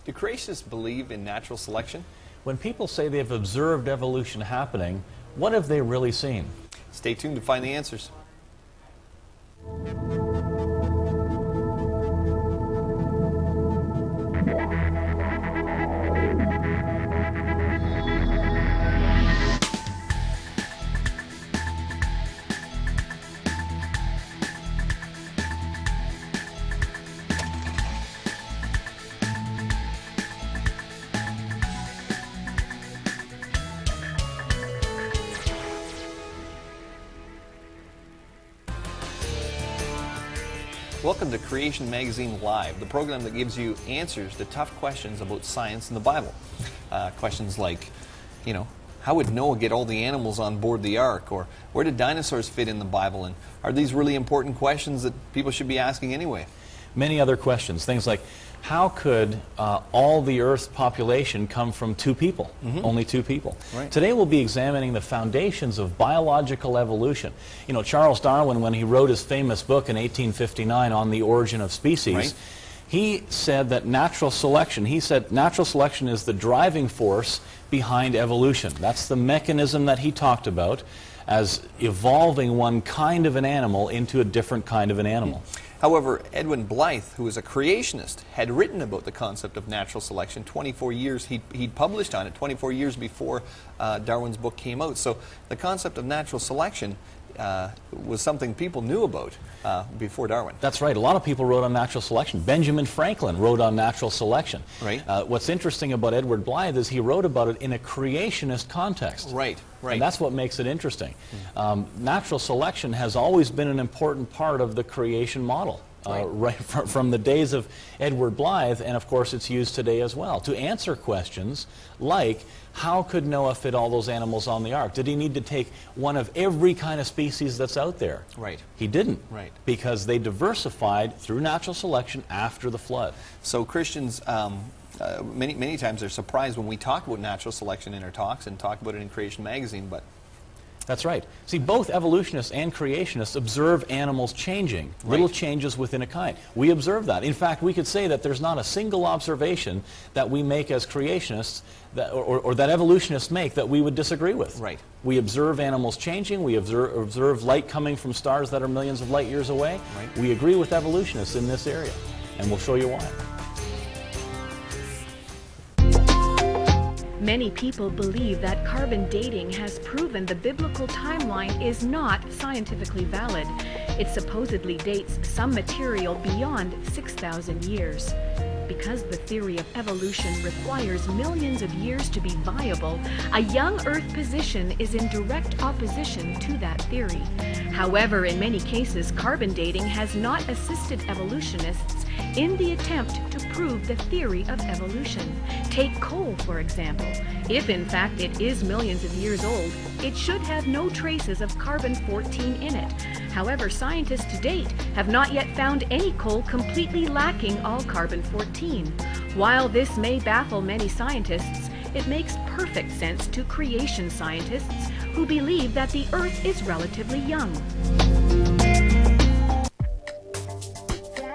Do creationists believe in natural selection? When people say they've observed evolution happening, what have they really seen? Stay tuned to find the answers. Welcome to Creation Magazine Live, the program that gives you answers to tough questions about science and the Bible. Questions like, how would Noah get all the animals on board the ark? Or where did dinosaurs fit in the Bible? And are these really important questions that people should be asking anyway? Many other questions, things like, how could all the Earth's population come from two people, only two people? Right. Today we'll be examining the foundations of biological evolution. Charles Darwin, when he wrote his famous book in 1859 on the origin of species, Right. he said that natural selection is the driving force behind evolution. That's the mechanism that he talked about as evolving one kind of an animal into a different kind of an animal. However, Edwin Blythe, who is a creationist, had written about the concept of natural selection 24 years. He'd published on it 24 years before Darwin's book came out. So the concept of natural selection was something people knew about before Darwin. That's right. A lot of people wrote on natural selection. Benjamin Franklin wrote on natural selection. Right. What's interesting about Edward Blythe is he wrote about it in a creationist context. Right, right. And that's what makes it interesting. Natural selection has always been an important part of the creation model. Right from the days of Edward Blythe, and of course it's used today as well, to answer questions like, how could Noah fit all those animals on the ark? Did he need to take one of every kind of species that's out there? Right. He didn't. Right. Because they diversified through natural selection after the flood. So Christians, many times they're surprised when we talk about natural selection in our talks and talk about it in Creation Magazine, but that's right. See, both evolutionists and creationists observe animals changing, little changes within a kind. We observe that. In fact, we could say that there's not a single observation that we make as creationists or that evolutionists make that we would disagree with. Right. We observe animals changing. We observe light coming from stars that are millions of light years away. Right. We agree with evolutionists in this area, and we'll show you why. Many people believe that carbon dating has proven the biblical timeline is not scientifically valid. It supposedly dates some material beyond 6,000 years. Because the theory of evolution requires millions of years to be viable, a young Earth position is in direct opposition to that theory. However, in many cases, carbon dating has not assisted evolutionists in the attempt to prove the theory of evolution. Take coal, for example. If in fact it is millions of years old, it should have no traces of carbon-14 in it. However, scientists to date have not yet found any coal completely lacking all carbon-14. While this may baffle many scientists, it makes perfect sense to creation scientists who believe that the Earth is relatively young.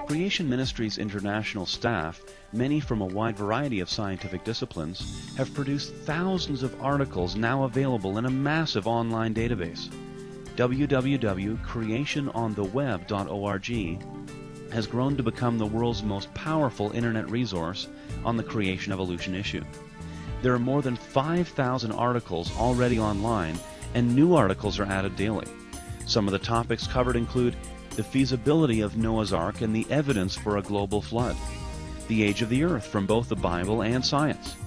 Creation Ministries international staff, many from a wide variety of scientific disciplines, have produced thousands of articles now available in a massive online database. www.creationontheweb.org has grown to become the world's most powerful internet resource on the creation evolution issue. There are more than 5,000 articles already online, and new articles are added daily. Some of the topics covered include the feasibility of Noah's Ark and the evidence for a global flood, the age of the Earth from both the Bible and science,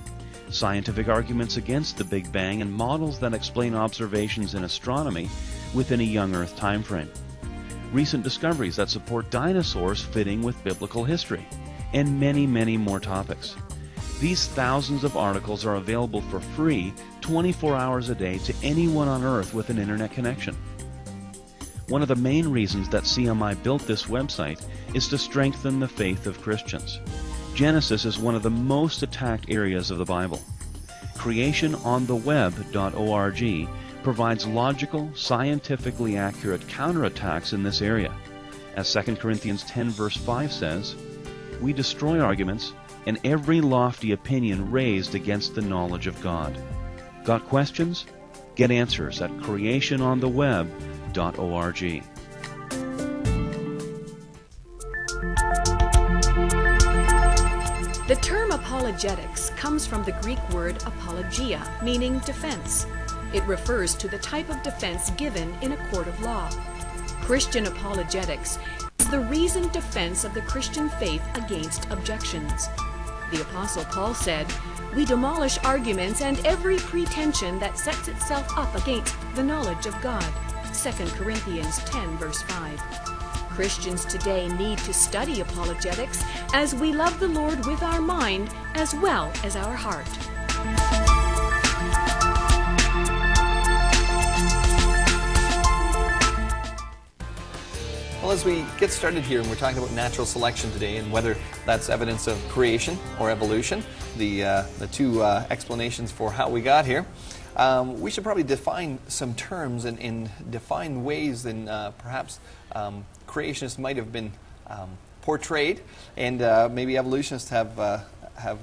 scientific arguments against the Big Bang and models that explain observations in astronomy within a young Earth time frame, recent discoveries that support dinosaurs fitting with biblical history, and many, many more topics. These thousands of articles are available for free 24 hours a day to anyone on Earth with an internet connection. One of the main reasons that CMI built this website is to strengthen the faith of Christians. Genesis is one of the most attacked areas of the Bible. CreationOnTheWeb.org provides logical, scientifically accurate counterattacks in this area. As 2 Corinthians 10 verse 5 says, "We destroy arguments and every lofty opinion raised against the knowledge of God. Got questions? Get answers at creationontheweb.org. The term apologetics comes from the Greek word apologia, meaning defense. It refers to the type of defense given in a court of law. Christian apologetics is the reasoned defense of the Christian faith against objections. The Apostle Paul said, "We demolish arguments and every pretension that sets itself up against the knowledge of God." 2 Corinthians 10, verse 5. Christians today need to study apologetics as we love the Lord with our mind as well as our heart. Well, as we get started here, and we're talking about natural selection today, and whether that's evidence of creation or evolution, the two explanations for how we got here, we should probably define some terms and define ways in perhaps creationists might have been portrayed, and maybe evolutionists have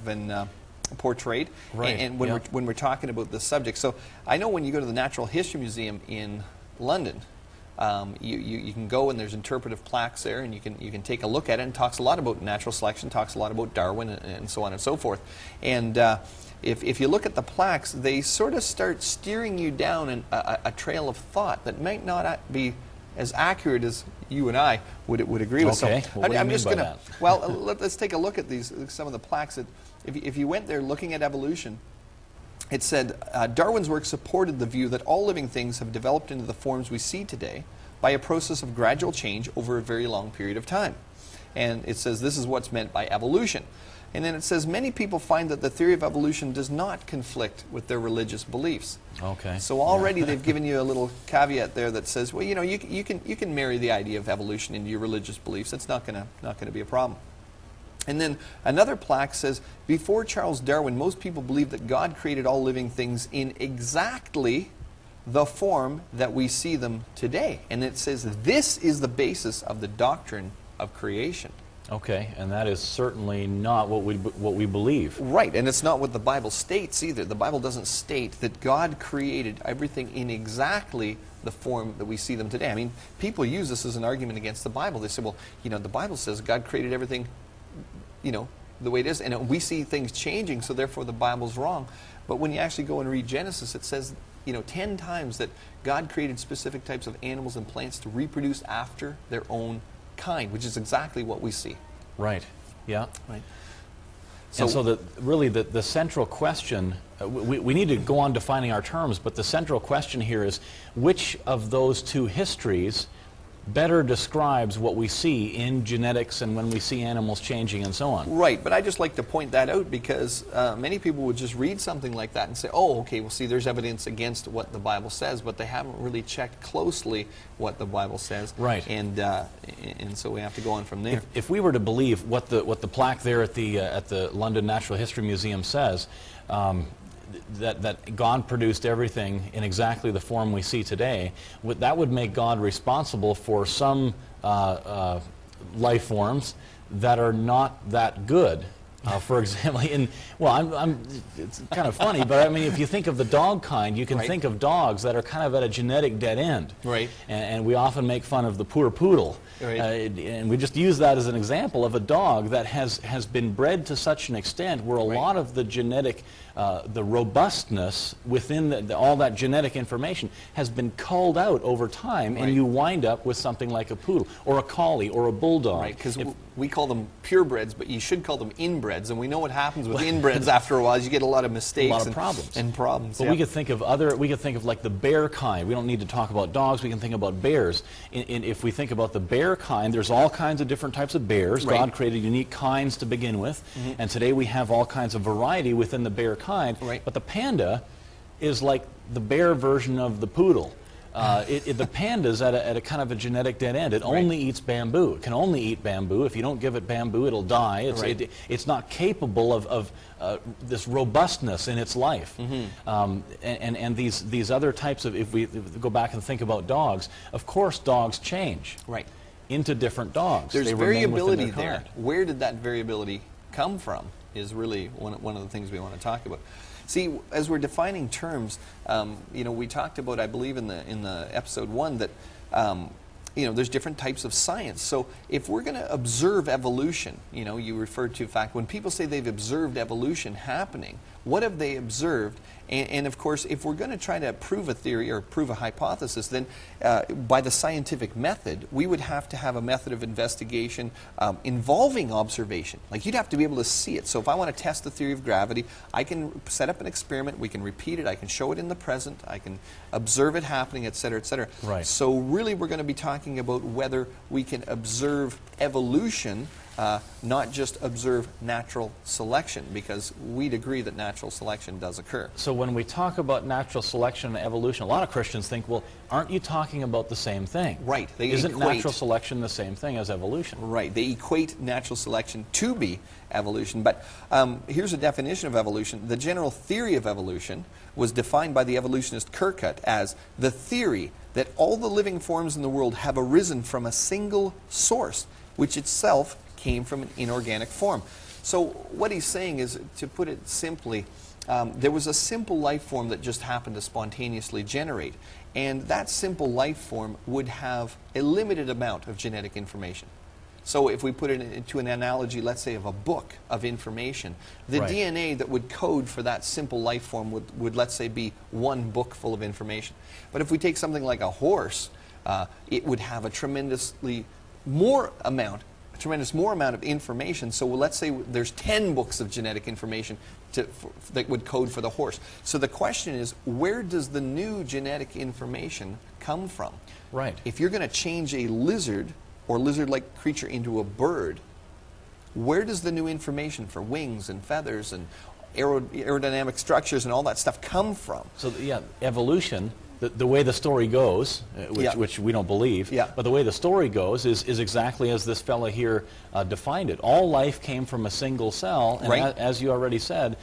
been portrayed. Right. And when we're talking about this subject, so I know when you go to the Natural History Museum in London, you can go and there's interpretive plaques there, and you can take a look at it, and talks a lot about natural selection, talks a lot about Darwin, and so on and so forth. And if you look at the plaques, they sort of start steering you down a trail of thought that might not be as accurate as you and I would agree with. Okay. So Well, what do you I'm mean just by going to, that? well, let's take a look at some of the plaques. That if you went there looking at evolution, it said, Darwin's work supported the view that all living things have developed into the forms we see today by a process of gradual change over a very long period of time. And it says this is what's meant by evolution. And then it says many people find that the theory of evolution does not conflict with their religious beliefs. Okay. So already they've given you a little caveat there that says, well, you know, you can marry the idea of evolution into your religious beliefs. That's not going to be a problem. And then another plaque says, before Charles Darwin, most people believed that God created all living things in exactly the form that we see them today. And it says this is the basis of the doctrine of creation. Okay, and that is certainly not what we believe. Right, and it's not what the Bible states either. The Bible doesn't state that God created everything in exactly the form that we see them today. I mean, people use this as an argument against the Bible. They say, well, you know, the Bible says God created everything, you know, the way it is, and we see things changing, so therefore the Bible's wrong. But when you actually go and read Genesis, it says, you know, 10 times that God created specific types of animals and plants to reproduce after their own kind, which is exactly what we see. Right. Yeah. Right. And so really the central question, we need to go on defining our terms, but the central question here is which of those two histories better describes what we see in genetics and when we see animals changing and so on. Right, but I just like to point that out because many people would just read something like that and say, oh, okay, well, see, there's evidence against what the Bible says, but they haven't really checked closely what the Bible says. Right. And so we have to go on from there. If we were to believe what the plaque there at the London Natural History Museum says, that God produced everything in exactly the form we see today, that would make God responsible for some life forms that are not that good. For example, it's kind of funny, but I mean, if you think of the dog kind, you can think of dogs that are kind of at a genetic dead end. Right. And we often make fun of the poor poodle. Right. And we just use that as an example of a dog that has been bred to such an extent where a lot of the genetic, the robustness within all that genetic information has been culled out over time, and you wind up with something like a poodle or a collie or a bulldog. Right, because we call them purebreds, but you should call them inbreds, and we know what happens with inbreds after a while is you get a lot of mistakes, a lot of problems. And problems. But we could think of like the bear kind. We don't need to talk about dogs. We can think about bears. If we think about the bear kind, there's all kinds of different types of bears. Right. God created unique kinds to begin with, and today we have all kinds of variety within the bear kind. Right. But the panda is like the bear version of the poodle. The panda's at a kind of a genetic dead end. It only eats bamboo. It can only eat bamboo. If you don't give it bamboo, it'll die. It's not capable of this robustness in its life. And these other types of, if we go back and think about dogs, of course dogs change into different dogs. There's they remain within variability their there. kind. Where did that variability come from? is really one of the things we want to talk about. See, as we're defining terms, you know, we talked about, I believe in the episode 1, that you know, there's different types of science. So if we're going to observe evolution, you know, you referred to the fact when people say they've observed evolution happening, what have they observed? And of course, if we're going to try to prove a theory or prove a hypothesis, then by the scientific method, we would have to have a method of investigation involving observation. Like, you'd have to be able to see it. So if I want to test the theory of gravity, I can set up an experiment, we can repeat it, I can show it in the present, I can observe it happening, et cetera, et cetera. Right. So really we're going to be talking about whether we can observe evolution, not just observe natural selection, because we'd agree that natural selection does occur. So when we talk about natural selection and evolution, a lot of Christians think, well, aren't you talking about the same thing? Right. They Isn't equate, natural selection the same thing as evolution? Right. They equate natural selection to be evolution. But here's a definition of evolution. The general theory of evolution was defined by the evolutionist Kirkut as the theory that all the living forms in the world have arisen from a single source, which itself came from an inorganic form. So what he's saying is, to put it simply, there was a simple life form that just happened to spontaneously generate. And that simple life form would have a limited amount of genetic information. So if we put it into an analogy, let's say, of a book of information, the Right. DNA that would code for that simple life form would, let's say, be one book full of information. But if we take something like a horse, it would have a tremendous more amount of information. So let's say there's 10 books of genetic information that would code for the horse. So the question is, where does the new genetic information come from? Right. If you're going to change a lizard or lizard-like creature into a bird, where does the new information for wings and feathers and aerodynamic structures and all that stuff come from? So yeah, evolution, the way the story goes, Yeah. which we don't believe, Yeah. but the way the story goes is exactly as this fella here defined it. All life came from a single cell, and Right. as you already said,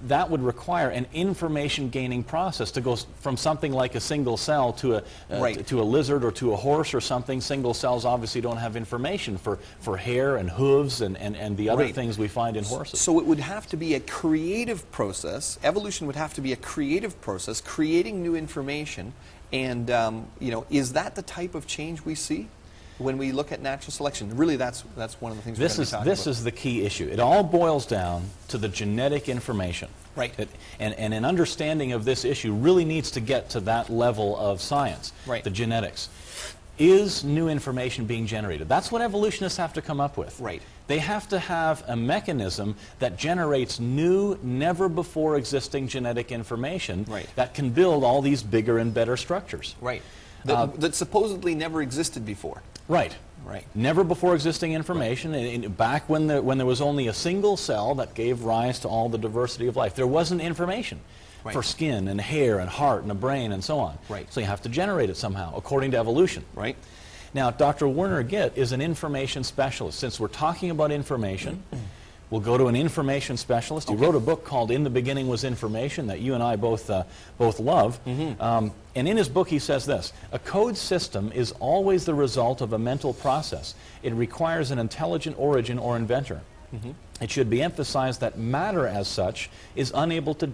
that would require an information gaining process to go from something like a single cell to a Right. to a lizard or to a horse or something. Single cells obviously don't have information for hair and hooves and the other Right. things we find in horses. So it would have to be a creative process. Evolution would have to be a creative process, creating new information. And you know, is that the type of change we see when we look at natural selection? Really, that's one of the things we're going to be talking about. This is the key issue. It all boils down to the genetic information. Right. And an understanding of this issue really needs to get to that level of science, Right. the genetics. Is new information being generated? That's what evolutionists have to come up with. Right. They have to have a mechanism that generates new, never before existing genetic information Right. that can build all these bigger and better structures. Right. That supposedly never existed before. Right. Right. Never before existing information. Back when there was only a single cell that gave rise to all the diversity of life, there wasn't information Right. for skin and hair and heart and a brain and so on. Right. So you have to generate it somehow, according to evolution. Right. Now, Dr. Werner Gitt is an information specialist. Since we're talking about information, we'll go to an information specialist. He wrote a book called In the Beginning Was Information that you and I both love. And in his book he says this: a code system is always the result of a mental process. It requires an intelligent origin or inventor. It should be emphasized that matter as such is unable to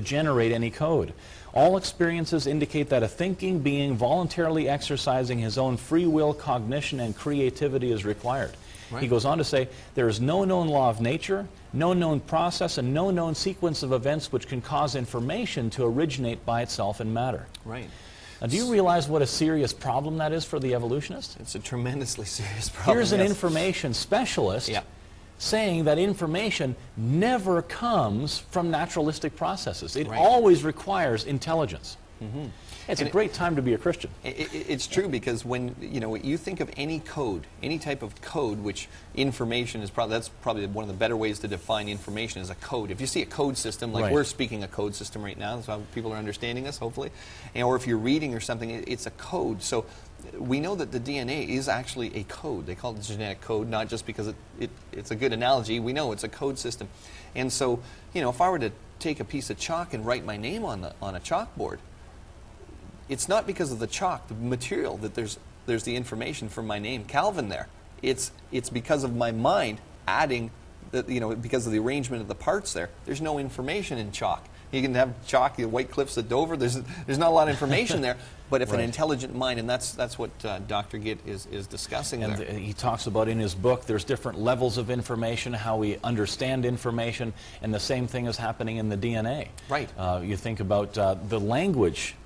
generate any code. All experiences indicate that a thinking being voluntarily exercising his own free will, cognition, and creativity is required. Right. He goes on to say, there is no known law of nature, no known process, and no known sequence of events which can cause information to originate by itself in matter. Right. Now, do you realize what a serious problem that is for the evolutionist? It's a tremendously serious problem. Here's an yes. information specialist Yeah. saying that information never comes from naturalistic processes. It Right. always requires intelligence. It's And a great time to be a Christian. It's true, because when you think of any code, any type of code, which information is that's probably one of the better ways to define information, is a code. If you see a code system, like Right. we're speaking a code system right now, that's how people are understanding us, hopefully, or if you're reading or something, it's a code. So we know that the DNA is actually a code. They call it the genetic code, not just because it's a good analogy. We know it's a code system. And so, if I were to take a piece of chalk and write my name on a chalkboard, it's not because of the chalk, the material, that there's the information from my name, Calvin, there. It's because of my mind adding you know, because of the arrangement of the parts there, there's no information in chalk. You can have chalk, the White Cliffs of Dover, there's not a lot of information there, but if an intelligent mind, and that's what Dr. Gitt is discussing and there. He talks about in his book, there's different levels of information, how we understand information, and the same thing is happening in the DNA. Right. You think about the language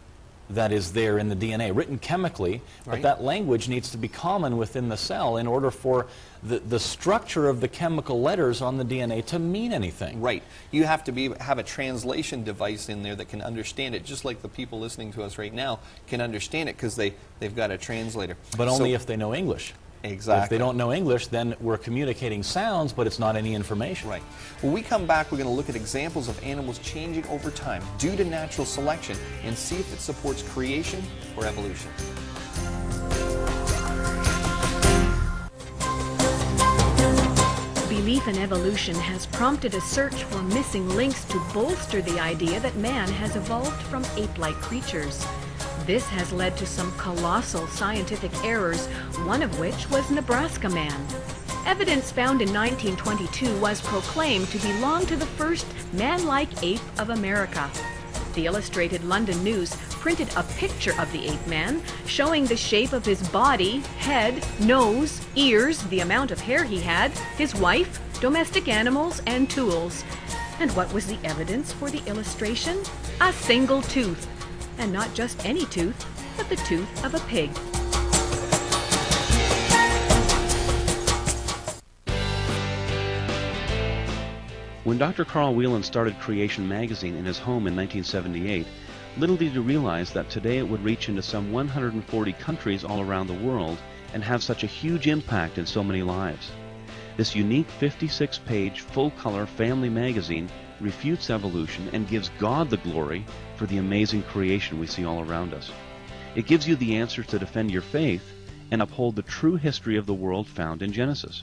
that is there in the DNA, written chemically, but Right. that language needs to be common within the cell in order for the structure of the chemical letters on the DNA to mean anything. Right. You have to have a translation device in there that can understand it, just like the people listening to us right now can understand it because they've got a translator. But only if they know English. Exactly. If they don't know English, then we're communicating sounds, but it's not any information. Right. When we come back, we're going to look at examples of animals changing over time due to natural selection and see if it supports creation or evolution. Belief in evolution has prompted a search for missing links to bolster the idea that man has evolved from ape-like creatures. This has led to some colossal scientific errors, one of which was Nebraska Man. Evidence found in 1922 was proclaimed to belong to the first man-like ape of America. The Illustrated London News printed a picture of the ape man showing the shape of his body, head, nose, ears, the amount of hair he had, his wife, domestic animals, and tools. And what was the evidence for the illustration? A single tooth. And not just any tooth, but the tooth of a pig. When Dr. Carl Whelan started Creation magazine in his home in 1978, little did he realize that today it would reach into some 140 countries all around the world and have such a huge impact in so many lives. This unique 56-page full-color family magazine refutes evolution and gives God the glory for the amazing creation we see all around us. It gives you the answers to defend your faith and uphold the true history of the world found in Genesis.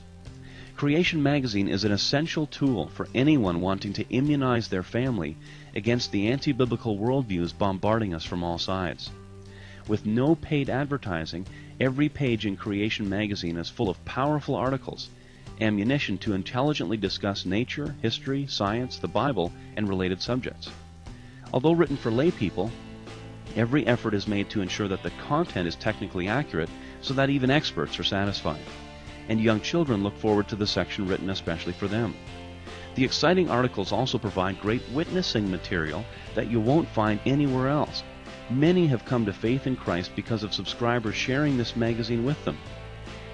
Creation magazine is an essential tool for anyone wanting to immunize their family against the anti-biblical worldviews bombarding us from all sides. With no paid advertising, every page in Creation magazine is full of powerful articles, ammunition to intelligently discuss nature, history, science, the Bible, and related subjects. Although written for lay people, every effort is made to ensure that the content is technically accurate so that even experts are satisfied. And young children look forward to the section written especially for them. The exciting articles also provide great witnessing material that you won't find anywhere else. Many have come to faith in Christ because of subscribers sharing this magazine with them.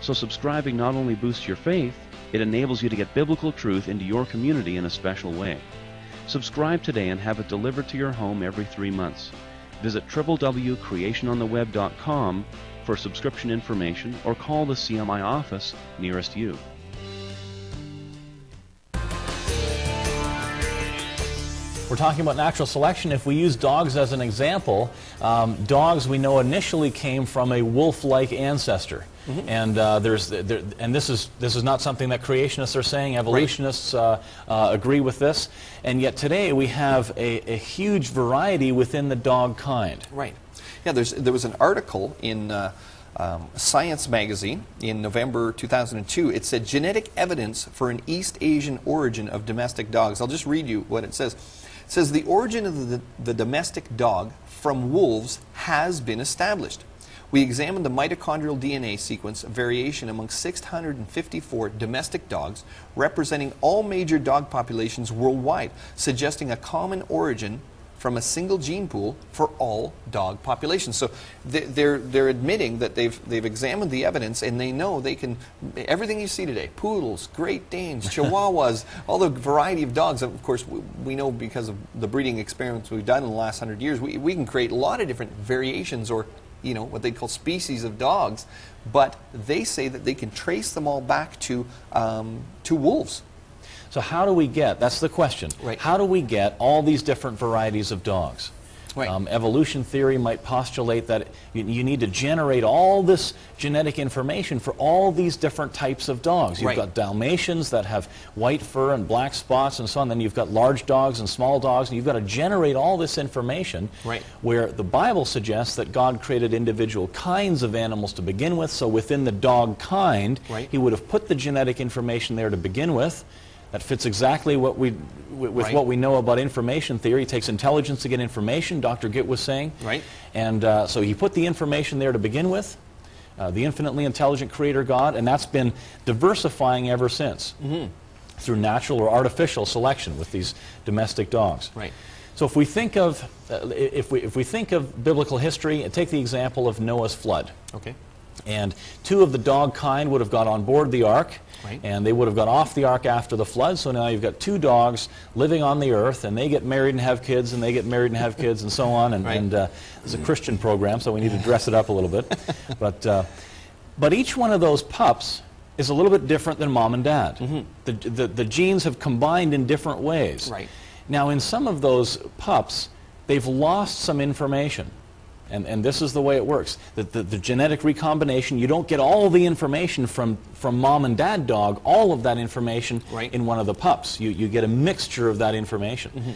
So subscribing not only boosts your faith, it enables you to get biblical truth into your community in a special way. Subscribe today and have it delivered to your home every 3 months. Visit www.creationontheweb.com for subscription information or call the CMI office nearest you. We're talking about natural selection. If we use dogs as an example, dogs we know initially came from a wolf-like ancestor. Mm-hmm. And this is not something that creationists are saying. Evolutionists agree with this. And yet today we have a huge variety within the dog kind. Right. Yeah, there was an article in Science magazine in November 2002. It said genetic evidence for an East Asian origin of domestic dogs. I'll just read you what it says. It says the origin of the domestic dog from wolves has been established. We examined the mitochondrial DNA sequence variation among 654 domestic dogs, representing all major dog populations worldwide, suggesting a common origin from a single gene pool for all dog populations. So they're admitting that they've examined the evidence and they know they can, everything you see today, poodles, Great Danes, Chihuahuas, all the variety of dogs. Of course, we know because of the breeding experiments we've done in the last 100 years, we can create a lot of different variations or what they call species of dogs, but they say that they can trace them all back to wolves. So how do we get, that's the question, right. How do we get all these different varieties of dogs? Right. Evolution theory might postulate that you need to generate all this genetic information for all these different types of dogs. You've got Dalmatians that have white fur and black spots and so on. Then you've got large dogs and small dogs, and you've got to generate all this information. Right. Where the Bible suggests that God created individual kinds of animals to begin with. So within the dog kind, He would have put the genetic information there to begin with. That fits exactly what with Right. what we know about information theory. It takes intelligence to get information, Dr. Gitt was saying. Right. And so he put the information there to begin with, the infinitely intelligent creator God, and that's been diversifying ever since through natural or artificial selection with these domestic dogs. Right. So if we think of if we think of biblical history, take the example of Noah's flood. Okay. And two of the dog kind would have got on board the ark, Right. and they would have got off the ark after the flood. So now you've got two dogs living on the earth, and they get married and have kids, and they get married and have kids, and so on. And, Right. it's a Christian program, so we need to dress it up a little bit. But each one of those pups is a little bit different than mom and dad. The genes have combined in different ways. Right. Now, in some of those pups, they've lost some information. And this is the way it works. The genetic recombination, you don't get all the information from mom and dad dog, all of that information Right. in one of the pups. You get a mixture of that information.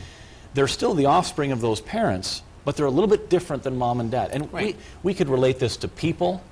They're still the offspring of those parents, but they're a little bit different than mom and dad. And Right. we could relate this to people,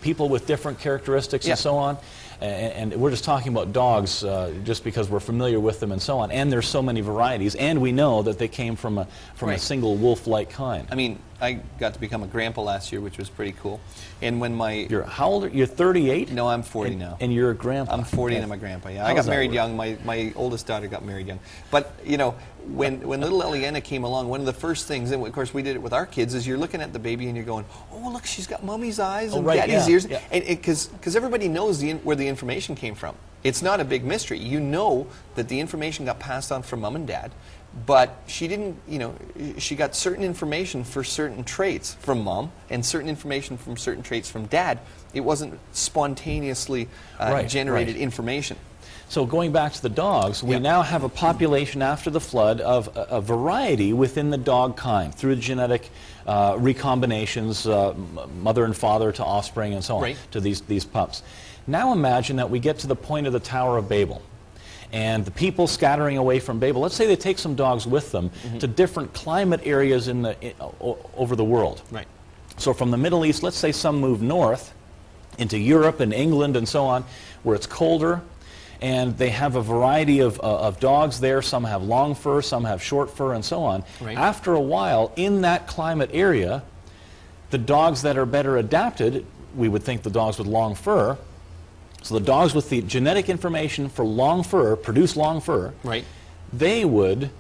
people with different characteristics Yeah. and so on. And we're just talking about dogs just because we're familiar with them and so on. And there's so many varieties, and we know that they came from a Right. single wolf-like kind. I mean, I got to become a grandpa last year, which was pretty cool. And when my... How old are you? You're 38? No, I'm 40 and, now. And you're a grandpa. I'm 40 Okay. and I'm a grandpa, yeah. How I does got that married work? young. My oldest daughter got married young. But, you know, when little Eliana came along, one of the first things, and of course we did it with our kids, is you're looking at the baby and you're going, oh, look, she's got mommy's eyes and right, daddy's yeah, ears. yeah. And because everybody knows where the information came from. It's not a big mystery. You know that the information got passed on from mom and dad, but she didn't, you know, she got certain information for certain traits from mom and certain information from certain traits from dad. It wasn't spontaneously generated information. So going back to the dogs, we Yeah. now have a population after the flood of a variety within the dog kind through genetic recombinations, mother and father to offspring and so on, Right. to these pups. Now imagine that we get to the point of the Tower of Babel. And the people scattering away from Babel, let's say they take some dogs with them to different climate areas over the world. Right. So from the Middle East, let's say some move north into Europe and England and so on, where it's colder, and they have a variety of dogs there. Some have long fur, some have short fur, and so on. Right. After a while, in that climate area, the dogs that are better adapted, we would think the dogs with long fur, so the dogs with the genetic information for long fur, produce long fur, Right. they would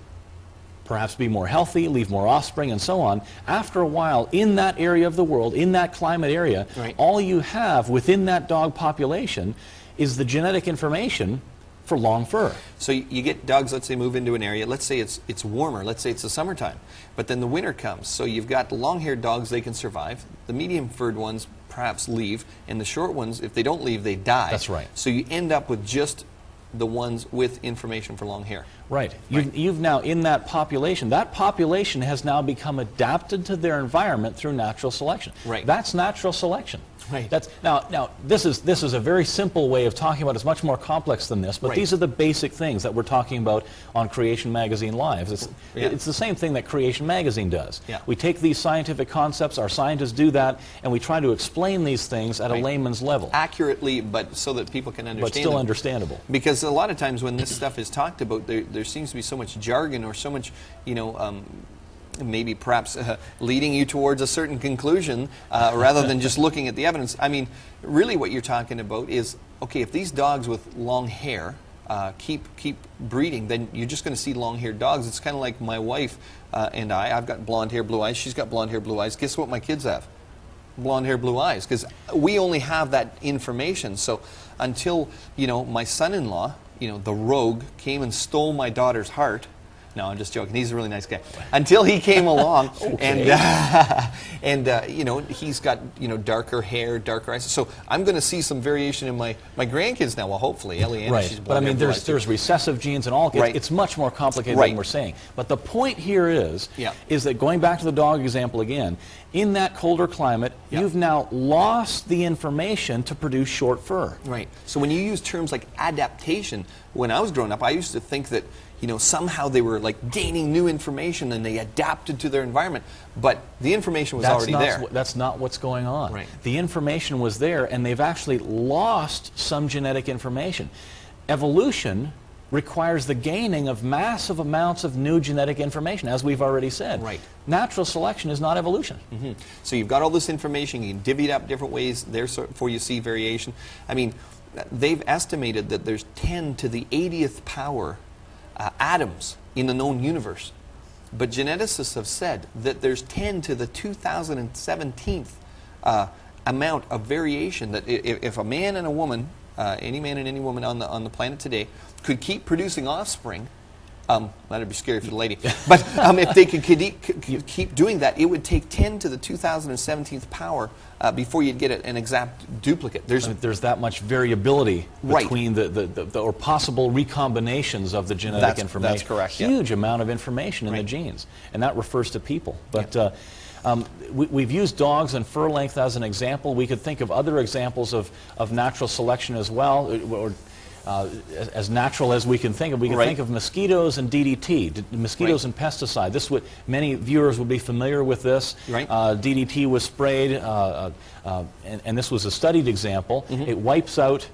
perhaps be more healthy, leave more offspring, and so on. After a while, in that area of the world, in that climate area, Right. all you have within that dog population is the genetic information for long fur. So you get dogs, let's say, move into an area. Let's say it's warmer. Let's say it's the summertime. But then the winter comes. So you've got the long-haired dogs, they can survive. The medium-furred ones perhaps leave. And the short ones, if they don't leave, they die. That's right. So you end up with just the ones with information for long hair. Right. You've now, in that population has now become adapted to their environment through natural selection. Right. That's natural selection. Right. That's, now this is a very simple way of talking about it. It's much more complex than this, but Right. these are the basic things that we're talking about on Creation Magazine Live. It's the same thing that Creation Magazine does. Yeah. We take these scientific concepts, our scientists do that, and we try to explain these things at a Right. layman's level, Accurately, but so that people can understand but still them. understandable. Because a lot of times when this stuff is talked about, there seems to be so much jargon or so much, maybe perhaps leading you towards a certain conclusion rather than just looking at the evidence. I mean, really what you're talking about is, okay, if these dogs with long hair keep breeding, then you're just going to see long-haired dogs. It's kind of like my wife and I've got blonde hair, blue eyes. She's got blonde hair, blue eyes. Guess what my kids have? Blonde hair, blue eyes, because we only have that information. So until, my son-in-law, the rogue, came and stole my daughter's heart. No, I'm just joking. He's a really nice guy. Until he came along, and he's got darker hair, darker eyes. So I'm going to see some variation in my grandkids now. Well, hopefully, Ellie, Right, she's but I mean, there's recessive genes and all. Right. It's much more complicated Right. than we're saying. But the point here is Yeah. that going back to the dog example again, in that colder climate, Yeah. you've now lost the information to produce short fur. Right. So when you use terms like adaptation, when I was growing up, I used to think that somehow they were like gaining new information and they adapted to their environment, but the information was already there. That's not what's going on. Right. The information was there, and they've actually lost some genetic information. Evolution requires the gaining of massive amounts of new genetic information, as we've already said. Right. Natural selection is not evolution. So you've got all this information, you can divvy it up different ways, therefore you see variation. I mean, they've estimated that there's 10 to the 80th power atoms in the known universe. But geneticists have said that there's 10 to the 2017th amount of variation, that if a man and a woman, any man and any woman on the planet today, could keep producing offspring, that'd be scary for the lady, but if they could keep doing that, it would take 10 to the 2017th power before you'd get an exact duplicate. There's that much variability between the or possible recombinations of the genetic information. That's correct. Huge amount of information in the genes, and that refers to people. But we've used dogs and fur length as an example. We could think of other examples of natural selection as well, or as natural as we can think of. We can think of mosquitoes and DDT, mosquitoes and pesticide. This would, many viewers would be familiar with this. DDT was sprayed, and this was a studied example. It wipes out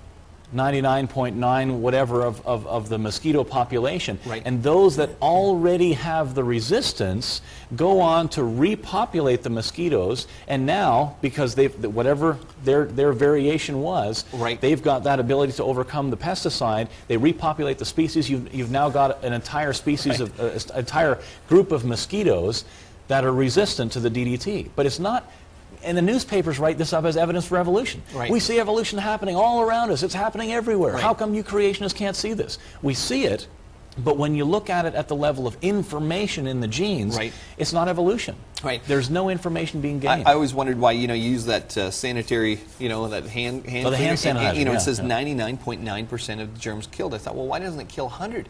99.9 whatever of the mosquito population. And those that already have the resistance go on to repopulate the mosquitoes, and now, because whatever their variation was, they've got that ability to overcome the pesticide. They repopulate the species. You've now got an entire species of entire group of mosquitoes that are resistant to the DDT. But it's not. And the newspapers write this up as evidence for evolution. We see evolution happening all around us. It's happening everywhere. How come you creationists can't see this? We see it, but when you look at it at the level of information in the genes, it's not evolution. There's no information being gained. I always wondered why, you use that sanitary, that hand the hand sanitizer. It says 99.9% of the germs killed. I thought, well, why doesn't it kill 100?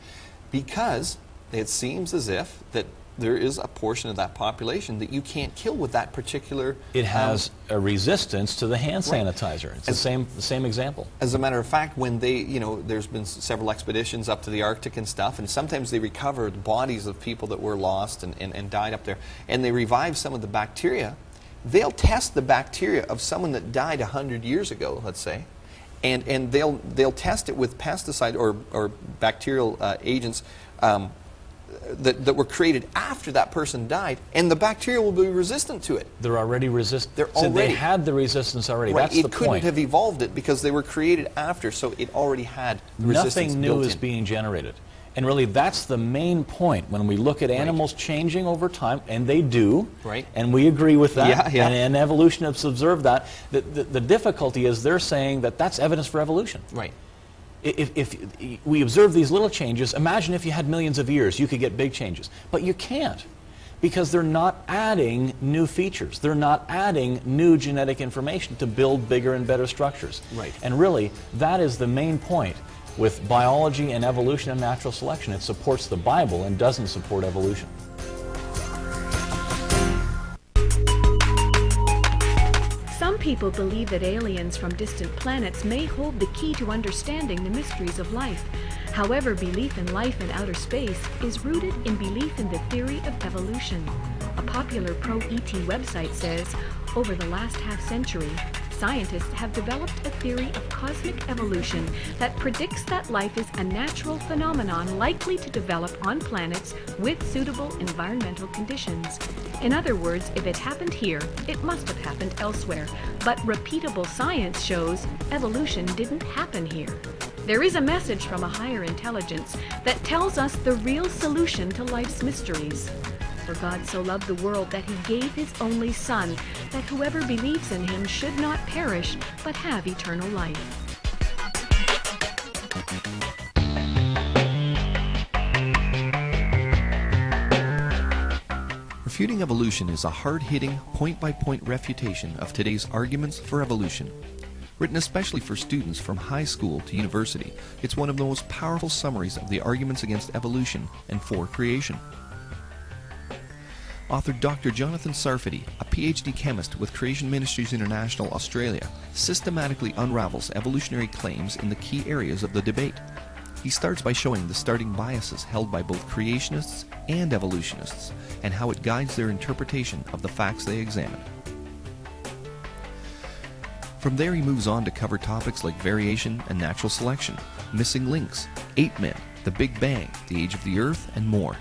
Because it seems as if that there is a portion of that population that you can't kill with that particular. It has a resistance to the hand sanitizer. It's the same example. As a matter of fact, when they, there's been several expeditions up to the Arctic and stuff, and sometimes they recover the bodies of people that were lost and died up there, and they revive some of the bacteria. They'll test the bacteria of someone that died 100 years ago, let's say, and they'll test it with pesticide or bacterial agents. That were created after that person died, and the bacteria will be resistant to it. They're already resistant. So they had the resistance already. That's the point. It couldn't have evolved it because they were created after, so it already had the resistance. Nothing new is being generated. And really, that's the main point when we look at animals changing over time, and they do, and we agree with that, and evolutionists observe that. The difficulty is they're saying that that's evidence for evolution. If we observe these little changes, imagine if you had millions of years, you could get big changes. But you can't, because they're not adding new features. They're not adding new genetic information to build bigger and better structures. And really, that is the main point with biology and evolution and natural selection. It supports the Bible and doesn't support evolution. Some people believe that aliens from distant planets may hold the key to understanding the mysteries of life. However, belief in life in outer space is rooted in belief in the theory of evolution. A popular pro-ET website says, over the last half-century, scientists have developed a theory of cosmic evolution that predicts that life is a natural phenomenon likely to develop on planets with suitable environmental conditions. In other words, if it happened here, it must have happened elsewhere. But repeatable science shows evolution didn't happen here. There is a message from a higher intelligence that tells us the real solution to life's mysteries. For God so loved the world that he gave his only Son, that whoever believes in him should not perish, but have eternal life. Refuting evolution is a hard-hitting, point-by-point refutation of today's arguments for evolution. Written especially for students from high school to university, it's one of the most powerful summaries of the arguments against evolution and for creation. Author Dr. Jonathan Sarfati, a PhD chemist with Creation Ministries International Australia, systematically unravels evolutionary claims in the key areas of the debate. He starts by showing the starting biases held by both creationists and evolutionists, and how it guides their interpretation of the facts they examine. From there he moves on to cover topics like variation and natural selection, missing links, ape men, the Big Bang, the age of the Earth, and more.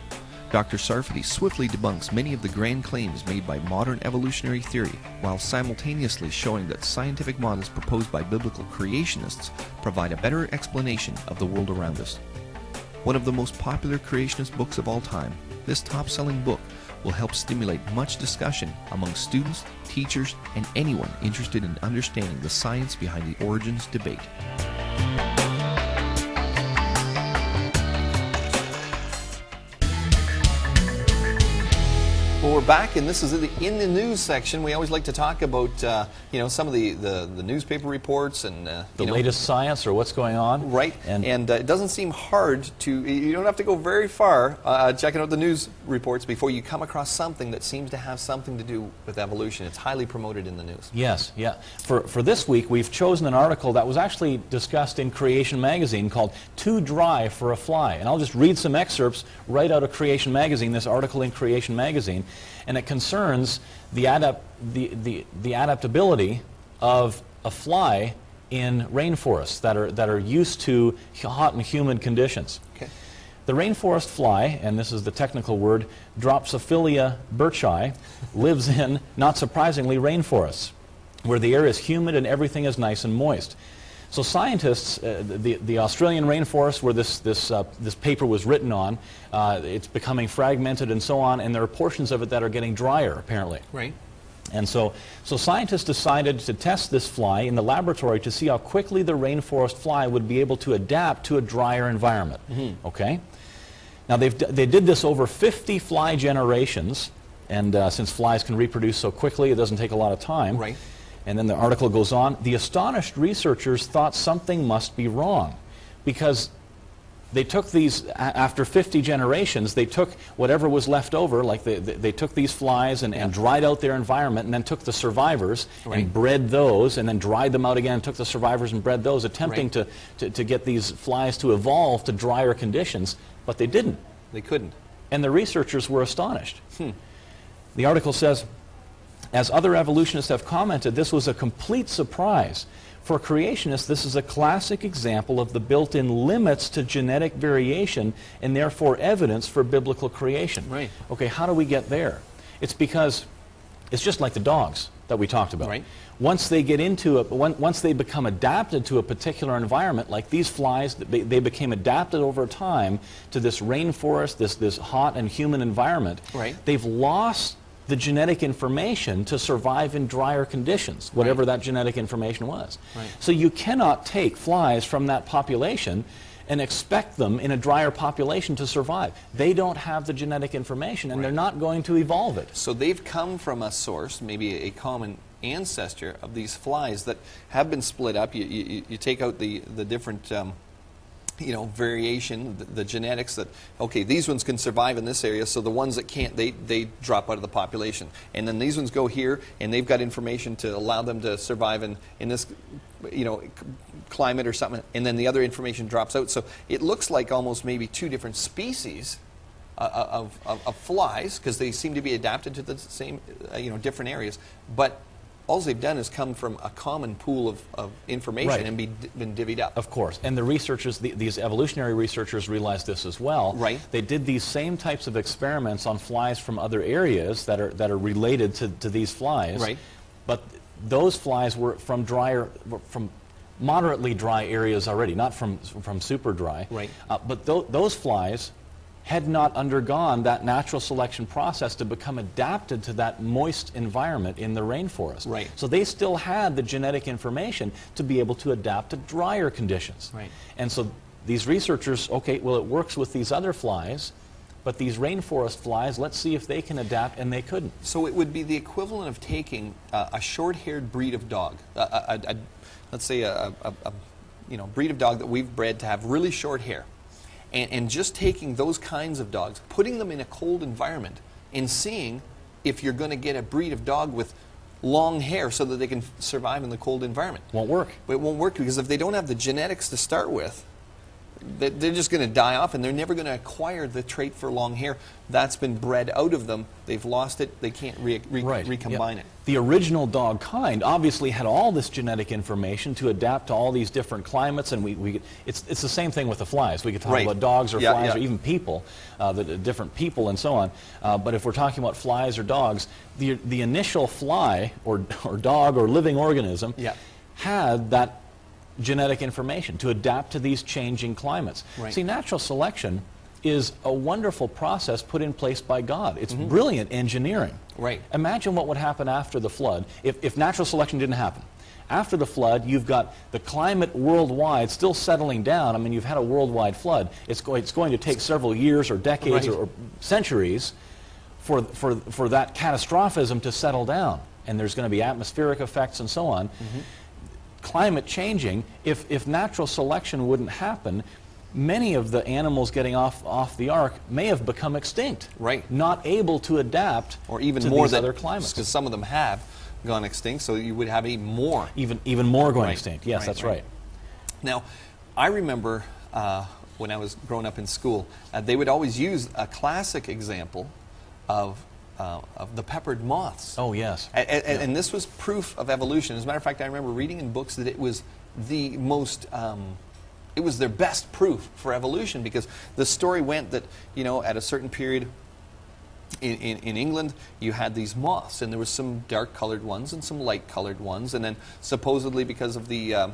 Dr. Sarfati swiftly debunks many of the grand claims made by modern evolutionary theory, while simultaneously showing that scientific models proposed by biblical creationists provide a better explanation of the world around us. One of the most popular creationist books of all time, this top-selling book will help stimulate much discussion among students, teachers, and anyone interested in understanding the science behind the origins debate. Well, we're back, and this is in the news section. We always like to talk about, some of the newspaper reports and the latest science or what's going on. Right, and it doesn't seem hard to. You don't have to go very far checking out the news reports before you come across something that seems to have something to do with evolution. It's highly promoted in the news. Yes, yeah. For this week, we've chosen an article that was actually discussed in Creation Magazine called "Too Dry for a Fly," and I'll just read some excerpts right out of Creation Magazine. This article in Creation Magazine. And it concerns the adaptability of a fly in rainforests that are used to hot and humid conditions. Okay. The rainforest fly, and this is the technical word, Drosophila birchi, lives in, not surprisingly, rainforests, where the air is humid and everything is nice and moist. So scientists, the Australian rainforest where this paper was written on, it's becoming fragmented and so on, and there are portions of it that are getting drier, apparently. Right. And so scientists decided to test this fly in the laboratory to see how quickly the rainforest fly would be able to adapt to a drier environment. Mm-hmm. Okay? Now they did this over 50 fly generations, and since flies can reproduce so quickly, it doesn't take a lot of time. Right. And then the article goes on, the astonished researchers thought something must be wrong because they took these, after 50 generations, they took whatever was left over, like they took these flies and dried out their environment and then took the survivors and bred those and then dried them out again and took the survivors and bred those, attempting to get these flies to evolve to drier conditions, but they didn't. They couldn't. And the researchers were astonished. The article says, as other evolutionists have commented, this was a complete surprise. For creationists, this is a classic example of the built-in limits to genetic variation and therefore evidence for biblical creation. Right. Okay, how do we get there? It's because it's just like the dogs that we talked about. Right. Once they get into it, once they become adapted to a particular environment, like these flies, they became adapted over time to this rainforest, this hot and humid environment. Right. They've lost the genetic information to survive in drier conditions, whatever that genetic information was. Right. So you cannot take flies from that population and expect them in a drier population to survive. They don't have the genetic information, and they're not going to evolve it. So they've come from a source, maybe a common ancestor of these flies that have been split up. You take out the different variation, the genetics that, okay, these ones can survive in this area, so the ones that can't, they drop out of the population. And then these ones go here, and they've got information to allow them to survive in this, climate or something, and then the other information drops out. So it looks like almost maybe two different species of flies, because they seem to be adapted to the same, different areas. But all they've done is come from a common pool of information and been divvied up. Of course. And the researchers, these evolutionary researchers realized this as well. Right. They did these same types of experiments on flies from other areas that are related to these flies. Right. But those flies were from moderately dry areas already, not from super dry. Right. But those flies had not undergone that natural selection process to become adapted to that moist environment in the rainforest. Right. So they still had the genetic information to be able to adapt to drier conditions. Right. And so these researchers, okay, well, it works with these other flies, but these rainforest flies, let's see if they can adapt, and they couldn't. So it would be the equivalent of taking a short-haired breed of dog, let's say a breed of dog that we've bred to have really short hair. And just taking those kinds of dogs, putting them in a cold environment, and seeing if you're going to get a breed of dog with long hair so that they can survive in the cold environment. Won't work. But it won't work because if they don't have the genetics to start with, they're just going to die off, and they're never going to acquire the trait for long hair. That's been bred out of them. They've lost it. They can't recombine it. The original dog kind obviously had all this genetic information to adapt to all these different climates, and it's the same thing with the flies. We could talk about dogs or flies or even people, the different people and so on. But if we're talking about flies or dogs, the initial fly or dog or living organism had that genetic information to adapt to these changing climates. See, natural selection is a wonderful process put in place by God. It's brilliant engineering. Imagine what would happen after the flood if natural selection didn't happen. After the flood, you've got the climate worldwide still settling down. I mean, you've had a worldwide flood. It's going to take several years or decades or centuries for that catastrophism to settle down. And there's going to be atmospheric effects and so on. Climate changing, if natural selection wouldn't happen, many of the animals getting off the ark may have become extinct. Not able to adapt or even to more these other climates. Because some of them have gone extinct, so you would have even more. Even more going extinct. Yes, that's right. Now, I remember when I was growing up in school, they would always use a classic example of the peppered moths. Oh, yes. And this was proof of evolution. As a matter of fact, I remember reading in books that it was the most, it was their best proof for evolution, because the story went that, you know, at a certain period in England, you had these moths, and there was some dark-colored ones and some light-colored ones, and then supposedly because of the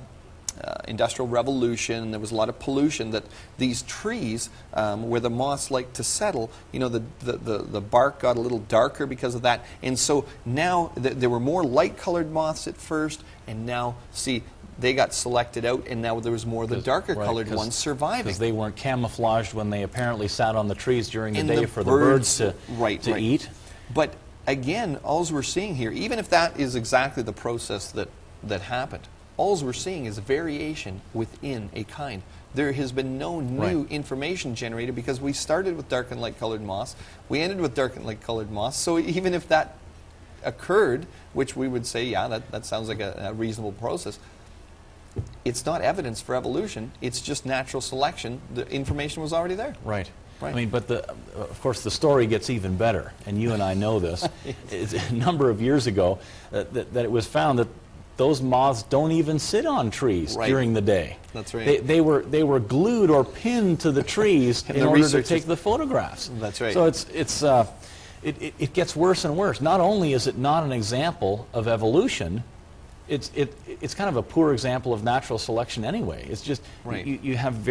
Industrial Revolution, there was a lot of pollution, that these trees where the moths like to settle, you know, the bark got a little darker because of that, and so now there were more light-colored moths at first, and now, see, they got selected out, and now there was more of the darker-colored ones surviving. Because they weren't camouflaged when they apparently sat on the trees during the day for the birds to eat. But again, all we're seeing here, even if that is exactly the process that happened, all we're seeing is variation within a kind. There has been no new information generated, because we started with dark and light colored moths, we ended with dark and light colored moths, so even if that occurred, which we would say, yeah, that sounds like a reasonable process, it's not evidence for evolution, it's just natural selection. The information was already there. I mean, but of course the story gets even better, and you and I know this. It's a number of years ago that it was found that those moths don't even sit on trees during the day. That's right. They were glued or pinned to the trees in order to take the photographs. That's right. So it gets worse and worse. Not only is it not an example of evolution, it's kind of a poor example of natural selection anyway. It's just you have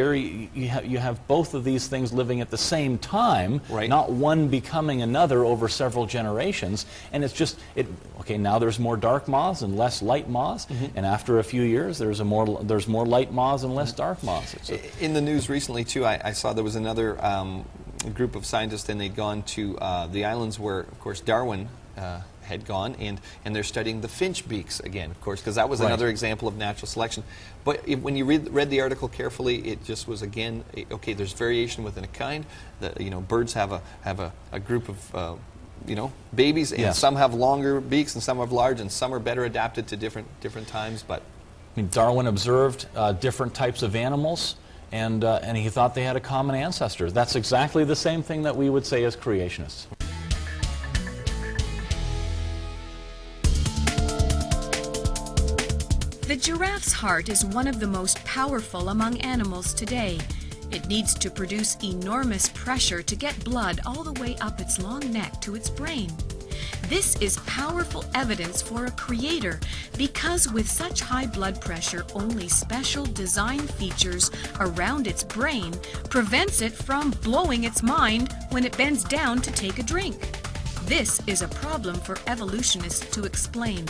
both of these things living at the same time, not one becoming another over several generations, and it's just okay, now there's more dark moths and less light moths, and after a few years there's more light moths and less dark moths. In the news recently too, I saw there was another group of scientists, and they'd gone to the islands where, of course, Darwin had gone, and they're studying the finch beaks again, of course, because that was another example of natural selection. But when you read the article carefully, it just was, again, okay, there's variation within a kind. You know, birds have a group of you know, babies, and some have longer beaks and some have large, and some are better adapted to different times. But I mean, Darwin observed different types of animals, and he thought they had a common ancestor. That's exactly the same thing that we would say as creationists. The giraffe's heart is one of the most powerful among animals today. It needs to produce enormous pressure to get blood all the way up its long neck to its brain. This is powerful evidence for a creator, because with such high blood pressure, only special design features around its brain prevents it from blowing its mind when it bends down to take a drink. This is a problem for evolutionists to explain,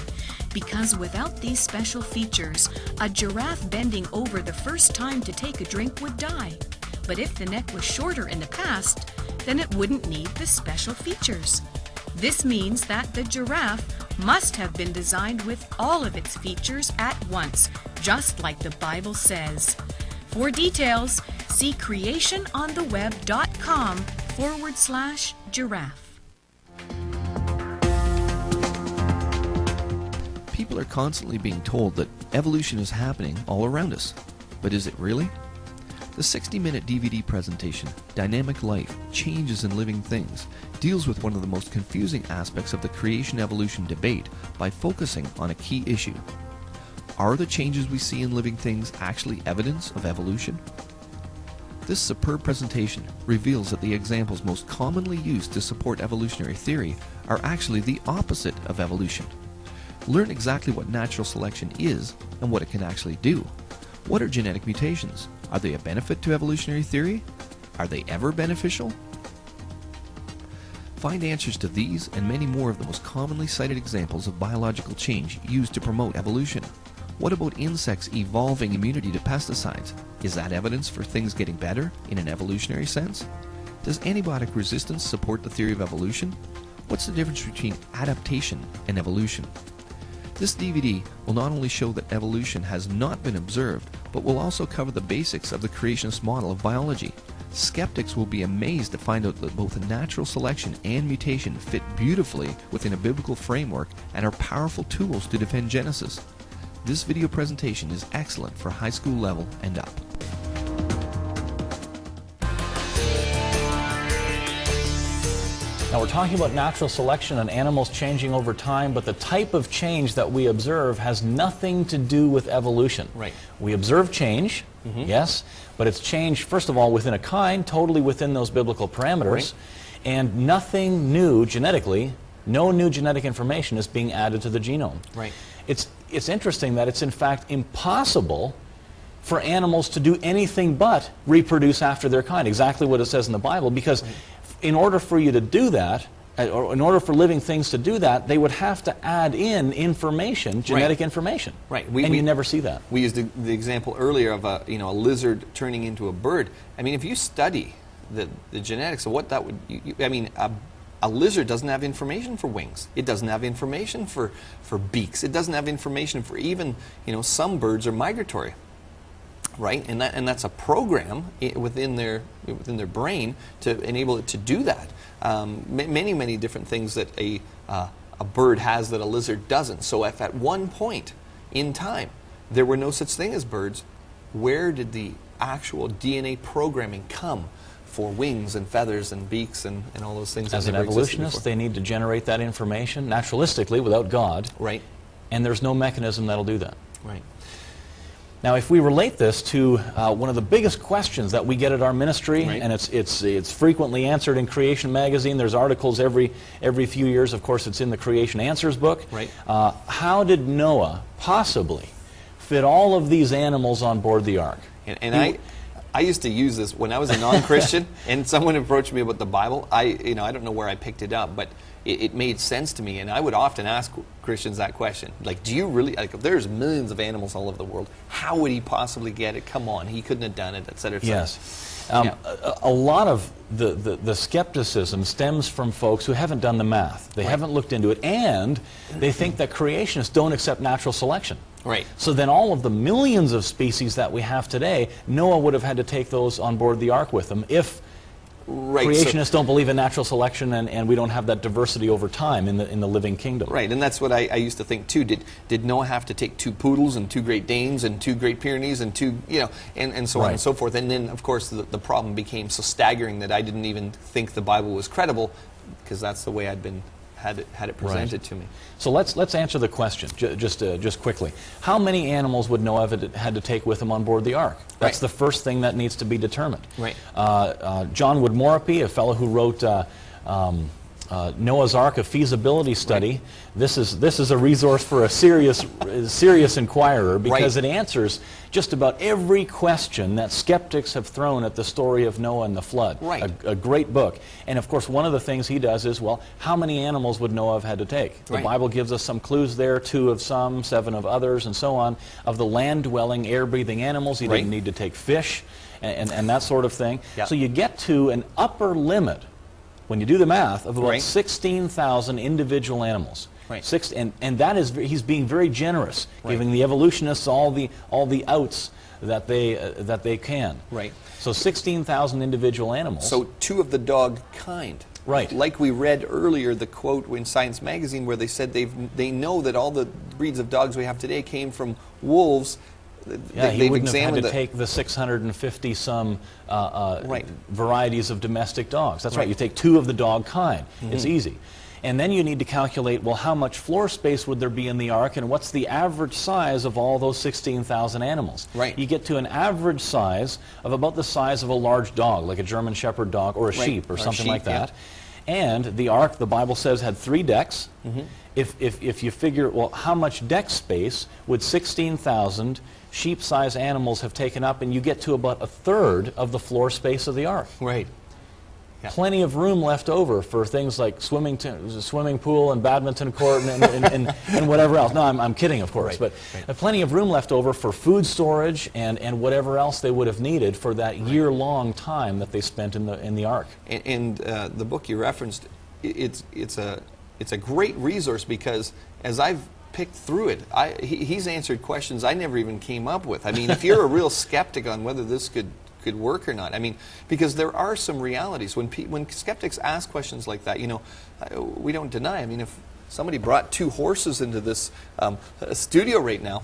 because without these special features, a giraffe bending over the first time to take a drink would die. But if the neck was shorter in the past, then it wouldn't need the special features. This means that the giraffe must have been designed with all of its features at once, just like the Bible says. For details, see creationontheweb.com/giraffe. People are constantly being told that evolution is happening all around us. But is it really? The 60-minute DVD presentation, Dynamic Life, Changes in Living Things, deals with one of the most confusing aspects of the creation-evolution debate by focusing on a key issue. Are the changes we see in living things actually evidence of evolution? This superb presentation reveals that the examples most commonly used to support evolutionary theory are actually the opposite of evolution. Learn exactly what natural selection is and what it can actually do. What are genetic mutations? Are they a benefit to evolutionary theory? Are they ever beneficial? Find answers to these and many more of the most commonly cited examples of biological change used to promote evolution. What about insects evolving immunity to pesticides? Is that evidence for things getting better in an evolutionary sense? Does antibiotic resistance support the theory of evolution? What's the difference between adaptation and evolution? This DVD will not only show that evolution has not been observed, but will also cover the basics of the creationist model of biology. Skeptics will be amazed to find out that both natural selection and mutation fit beautifully within a biblical framework and are powerful tools to defend Genesis. This video presentation is excellent for high school level and up. Now we're talking about natural selection and animals changing over time, but the type of change that we observe has nothing to do with evolution. Right. We observe change, yes, but it's change, first of all, within a kind, totally within those biblical parameters, Right. and nothing new genetically, no new genetic information is being added to the genome. Right. It's interesting that it's in fact impossible for animals to do anything but reproduce after their kind, exactly what it says in the Bible, because in order for you to do that, or in order for living things to do that, they would have to add in information, genetic information. Right. And you never see that. We used the example earlier of a lizard turning into a bird. I mean, if you study the genetics of what that would, a lizard doesn't have information for wings. It doesn't have information for beaks. It doesn't have information for even, some birds are migratory. Right, and that's a program within their brain to enable it to do that. Many different things that a bird has that a lizard doesn't. So if at one point in time there were no such thing as birds, where did the actual DNA programming come for wings and feathers and beaks and all those things? As that an never existed evolutionist, before? they need to generate that information naturalistically without God. Right. And there's no mechanism that'll do that. Right. Now, if we relate this to one of the biggest questions that we get at our ministry, Right. and it's frequently answered in Creation Magazine. There's articles every few years. Of course, it's in the Creation Answers book. Right. How did Noah possibly fit all of these animals on board the ark? And I used to use this when I was a non-Christian, and someone approached me about the Bible. I don't know where I picked it up, but it made sense to me, and I would often ask Christians that question. Like, do you really, if there's millions of animals all over the world, how would he possibly get it? Come on, he couldn't have done it, et cetera, et cetera. Yes. A lot of the skepticism stems from folks who haven't done the math. They haven't looked into it, and they think that creationists don't accept natural selection. Right. So then all of the millions of species that we have today, Noah would have had to take those on board the ark with him if creationists don't believe in natural selection, and we don't have that diversity over time in the living kingdom. Right, and that's what I used to think too. Did Noah have to take 2 poodles and 2 Great Danes and 2 Great Pyrenees and 2, and so on and so forth? And then, of course, the problem became so staggering that I didn't even think the Bible was credible, because that's the way I'd been had it presented to me. So let's answer the question just quickly. How many animals would Noah have had to take with him on board the ark? That's the first thing that needs to be determined. Right. John Wood Moraphy, a fellow who wrote Noah's Ark, a feasibility study. Right. This is a resource for a serious inquirer, because it answers just about every question that skeptics have thrown at the story of Noah and the flood. Right. A great book. And of course, one of the things he does is, well, how many animals would Noah have had to take? The Right. Bible gives us some clues there, 2 of some, 7 of others, and so on. Of the land-dwelling, air-breathing animals, he didn't need to take fish and that sort of thing. Yep. So you get to an upper limit, when you do the math, of about 16,000 individual animals. Right. And that is, he's being very generous, giving the evolutionists all the outs that they can. Right. So 16,000 individual animals. So 2 of the dog kind. Right. Like we read earlier, the quote in Science Magazine where they said they know that all the breeds of dogs we have today came from wolves Yeah, he they've wouldn't have had examined to take the 650 some Right. varieties of domestic dogs. That's right. You take 2 of the dog kind. It's easy. And then you need to calculate, well, how much floor space would there be in the ark, and what's the average size of all those 16,000 animals? Right. You get to an average size of about the size of a large dog, like a German Shepherd dog or a sheep or something like that. And the ark, the Bible says, had 3 decks. If you figure, well, how much deck space would 16,000 sheep-sized animals have taken up, and you get to about 1/3 of the floor space of the ark. Right. Plenty of room left over for things like swimming pool and badminton court and whatever else. No, I'm kidding, of course, but plenty of room left over for food storage and whatever else they would have needed for that year-long time that they spent in the ark. And the book you referenced, it's a great resource, because as I've picked through it, he's answered questions I never even came up with. I mean, if you're a real skeptic on whether this could work or not, I mean, because there are some realities when skeptics ask questions like that. You know, we don't deny. I mean, if somebody brought 2 horses into this studio right now,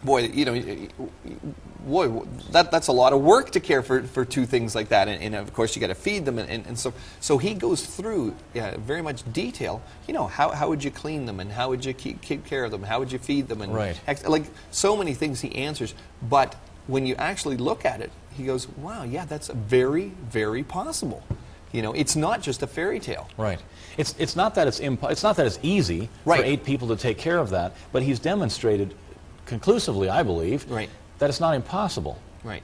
boy, you know, that's a lot of work to care for 2 things like that, and of course you got to feed them, and so he goes through very much detail. You know, how would you clean them, and how would you keep care of them, how would you feed them, and like so many things he answers. But when you actually look at it, he goes, wow, yeah, that's very, very possible. You know, it's not just a fairy tale. Right. It's not that it's not that it's easy for 8 people to take care of that, but he's demonstrated conclusively, I believe, that it's not impossible. Right.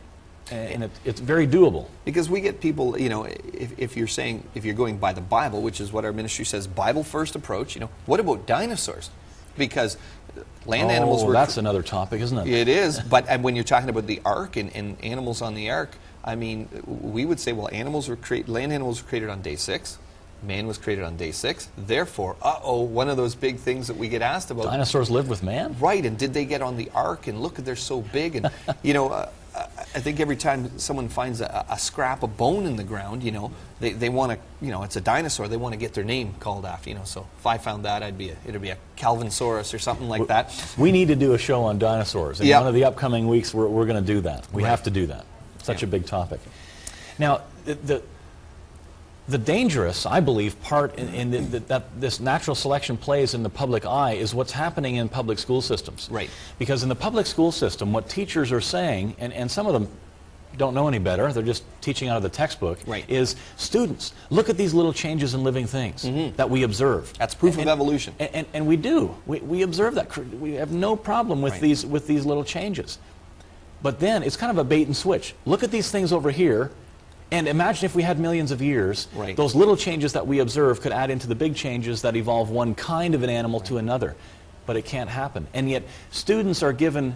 And it's very doable. Because we get people, you know, if you're going by the Bible, which is what our ministry says, Bible first approach, you know, what about dinosaurs? Because land animals were... that's another topic, isn't it? It is, but when you're talking about the ark and animals on the ark, I mean, we would say, well, land animals were created on day 6. Man was created on day 6. Therefore, one of those big things that we get asked about... Dinosaurs lived with man? Right, and did they get on the ark? And look, they're so big. And, you know, I think every time someone finds a scrap of bone in the ground, you know, they want to, you know, it's a dinosaur, they want to get their name called after, you know. So if I found that, it'd be a Calvinsaurus or something like that. We need to do a show on dinosaurs. In one of the upcoming weeks, we're going to do that. We have to do that. Such a big topic. Now, the dangerous, I believe, part that this natural selection plays in the public eye is what's happening in public school systems. Right. Because in the public school system, what teachers are saying, and some of them don't know any better, they're just teaching out of the textbook, is students, look at these little changes in living things that we observe. That's proof of evolution. And we do. We observe that. We have no problem with these little changes. But then it's kind of a bait and switch. Look at these things over here. And imagine if we had millions of years, those little changes that we observe could add into the big changes that evolve one kind of an animal to another. But it can't happen. And yet students are given,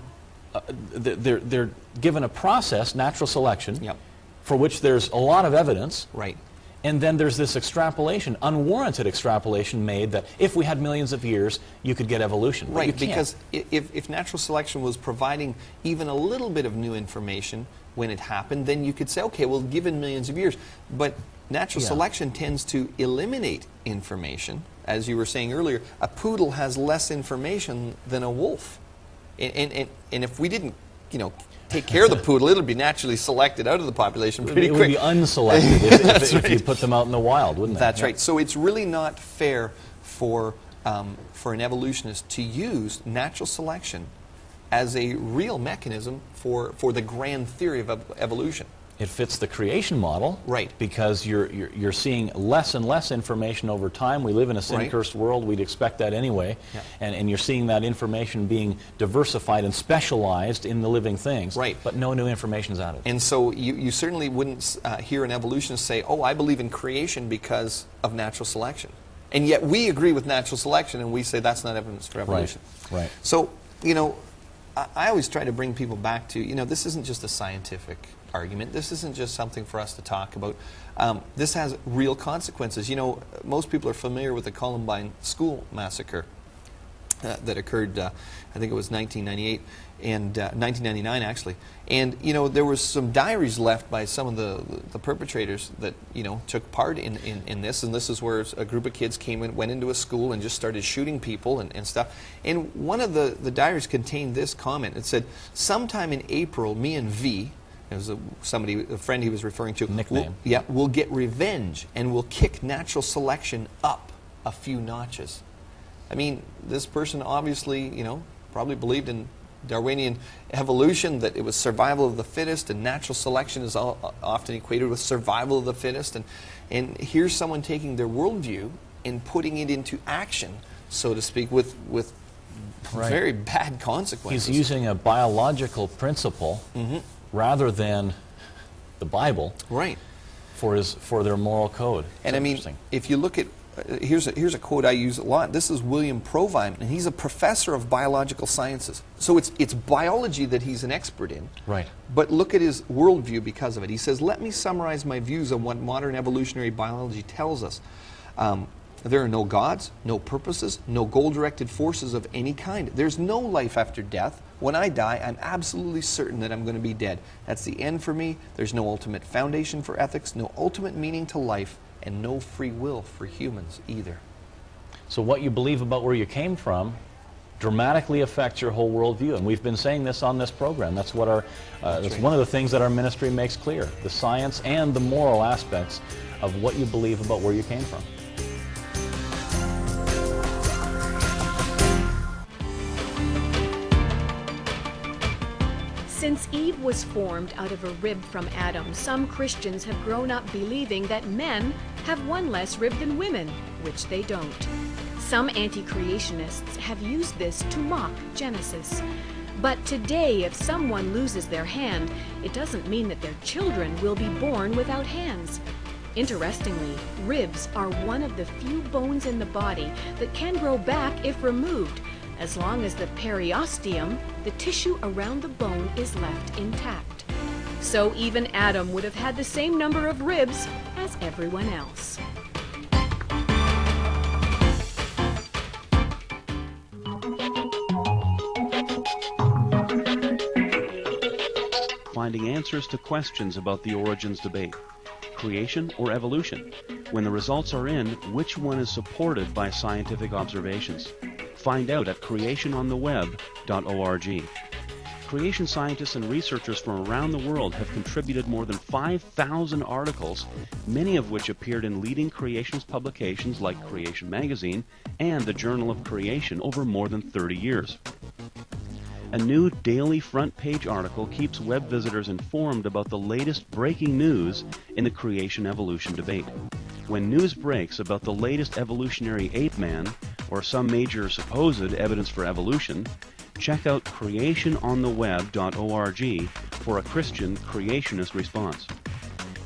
they're given a process, natural selection, for which there's a lot of evidence. And then there's this extrapolation, unwarranted extrapolation made that if we had millions of years, you could get evolution. Right, because if natural selection was providing even a little bit of new information when it happened, then you could say, okay, well, given millions of years. But natural selection tends to eliminate information. As you were saying earlier, a poodle has less information than a wolf. And if we didn't, you know, take care of the poodle, it'll be naturally selected out of the population pretty quick. It would be unselected if you put them out in the wild, wouldn't it? That's right. So it's really not fair for an evolutionist to use natural selection as a real mechanism for the grand theory of evolution. It fits the creation model, because you're seeing less and less information over time. We live in a sin-cursed world. We'd expect that anyway. And you're seeing that information being diversified and specialized in the living things. But no new information is added. And so you certainly wouldn't hear an evolutionist say, oh, I believe in creation because of natural selection. And yet we agree with natural selection, and we say that's not evidence for evolution. So, you know, I always try to bring people back to, you know, this isn't just a scientific argument. This isn't just something for us to talk about. This has real consequences. You know, most people are familiar with the Columbine school massacre. that occurred, I think it was 1998 and 1999 actually. And you know, there was some diaries left by some of the perpetrators that, you know, took part in this. And this is where a group of kids went into a school and just started shooting people and stuff. And one of the diaries contained this comment. It said, "Sometime in April, me and V," it was a friend he was referring to, nickname, "will get revenge and will kick natural selection up a few notches." I mean, this person obviously, you know, probably believed in Darwinian evolution, that it was survival of the fittest, and natural selection is often equated with survival of the fittest. And here's someone taking their worldview and putting it into action, so to speak, with very bad consequences. He's using a biological principle rather than the Bible for their moral code. And I mean, if you look at here's a quote I use a lot. This is William Provine, and he's a professor of biological sciences. So it's biology that he's an expert in. Right. But look at his worldview because of it. He says, "Let me summarize my views on what modern evolutionary biology tells us. There are no gods, no purposes, no goal-directed forces of any kind. There's no life after death. When I die, I'm absolutely certain that I'm going to be dead. That's the end for me. There's no ultimate foundation for ethics, no ultimate meaning to life, and no free will for humans either." So what you believe about where you came from dramatically affects your whole worldview, and we've been saying this on this program. That's what that's one of the things that our ministry makes clear: the science and the moral aspects of what you believe about where you came from. Since Eve was formed out of a rib from Adam, some Christians have grown up believing that men have one less rib than women, which they don't. Some anti-creationists have used this to mock Genesis. But today, if someone loses their hand, it doesn't mean that their children will be born without hands. Interestingly, ribs are one of the few bones in the body that can grow back if removed, as long as the periosteum, the tissue around the bone, is left intact. So even Adam would have had the same number of ribs as everyone else. Finding answers to questions about the origins debate. Creation or evolution? When the results are in, which one is supported by scientific observations? Find out at creationontheweb.org. Creation scientists and researchers from around the world have contributed more than 5,000 articles, many of which appeared in leading creationist publications like Creation Magazine and the Journal of Creation over more than 30 years. A new daily front page article keeps web visitors informed about the latest breaking news in the creation evolution debate. When news breaks about the latest evolutionary ape man, or some major supposed evidence for evolution, check out creationontheweb.org for a Christian creationist response.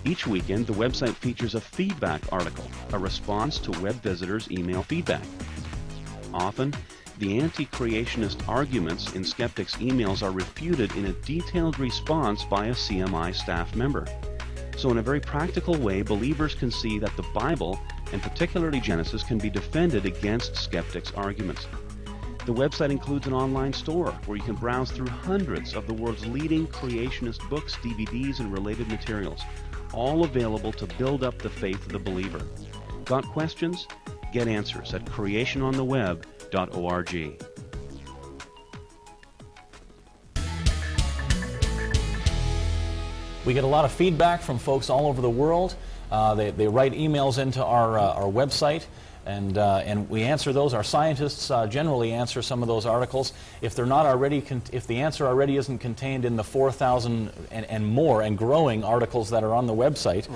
Each weekend, the website features a feedback article, a response to web visitors' email feedback. Often, the anti-creationist arguments in skeptics' emails are refuted in a detailed response by a CMI staff member. So in a very practical way, believers can see that the Bible, and particularly Genesis, can be defended against skeptics' arguments. The website includes an online store where you can browse through hundreds of the world's leading creationist books, DVDs, and related materials, all available to build up the faith of the believer. Got questions? Get answers at creationontheweb.org. We get a lot of feedback from folks all over the world. They write emails into our website, and we answer those. Our scientists generally answer some of those articles. If they're not already, if the answer already isn't contained in the 4,000 and more and growing articles that are on the website,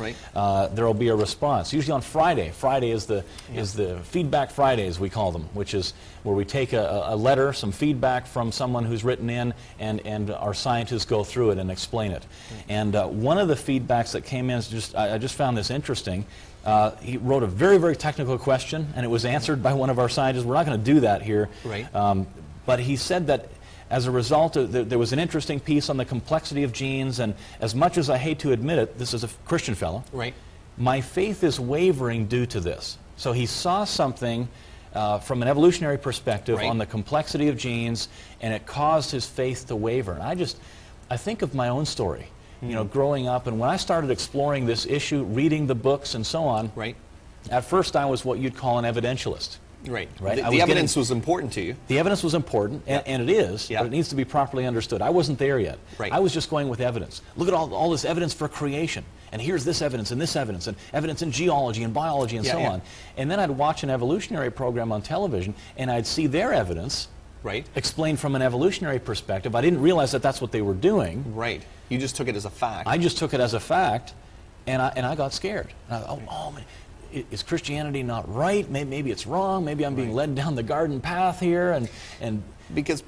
there will be a response. Usually on Friday. Friday is the Feedback Fridays, we call them, which is where we take a letter, some feedback from someone who's written in, and our scientists go through it and explain it. And one of the feedbacks that came in is I just found this interesting. He wrote a very, very technical question, and it was answered by one of our scientists. We're not going to do that here. But he said that as a result, there was an interesting piece on the complexity of genes, and as much as I hate to admit it, this is a Christian fellow, my faith is wavering due to this. So he saw something from an evolutionary perspective Right. on the complexity of genes, and it caused his faith to waver. And I think of my own story, you know, growing up, and when I started exploring this issue, reading the books and so on, Right. at first I was what you'd call an evidentialist. Right. Right. The evidence was important to you. The evidence was important, and it is, Yeah. but it needs to be properly understood. I wasn't there yet. Right. I was just going with evidence. Look at all this evidence for creation, and here's this evidence, and evidence in geology and biology and Yeah, so yeah. on. And then I'd watch an evolutionary program on television, and I'd see their evidence Right. explained from an evolutionary perspective. I didn't realize that that's what they were doing. Right. You just took it as a fact. I just took it as a fact, and I got scared. And oh man, is Christianity not right? Maybe it's wrong. Maybe I'm being led down the garden path here. And Because,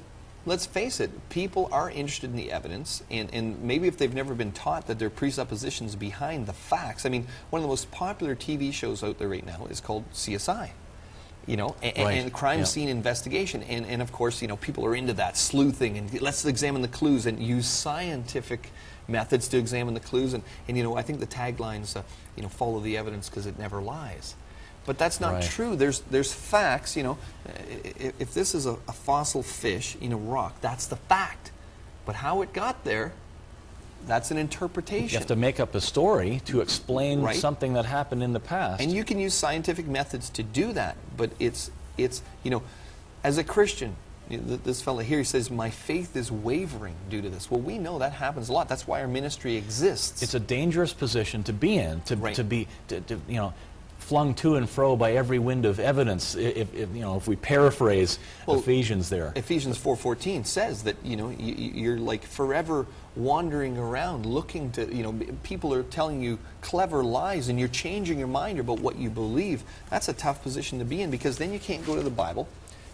let's face it, people are interested in the evidence, and maybe if they've never been taught that there are presuppositions behind the facts. I mean, one of the most popular TV shows out there right now is called CSI. You know, and crime scene investigation. And of course, you know, people are into that sleuthing, and let's examine the clues and use scientific methods to examine the clues. And you know, I think the tagline's, you know, follow the evidence because it never lies. But that's not Right. true. There's facts, you know. If this is a fossil fish in a rock, that's the fact. But how it got there, that's an interpretation. you have to make up a story to explain Right. something that happened in the past. And you can use scientific methods to do that, but it's you know, as a Christian, this fellow here, he says, my faith is wavering due to this. Well, we know that happens a lot. That's why our ministry exists. It's a dangerous position to be in, to Right. be, you know, flung to and fro by every wind of evidence. If you know, if we paraphrase Ephesians there. Ephesians 4:14 says that, you know, you're like forever wandering around looking to, you know, people are telling you clever lies and you're changing your mind about what you believe. That's a tough position to be in, because then you can't go to the Bible.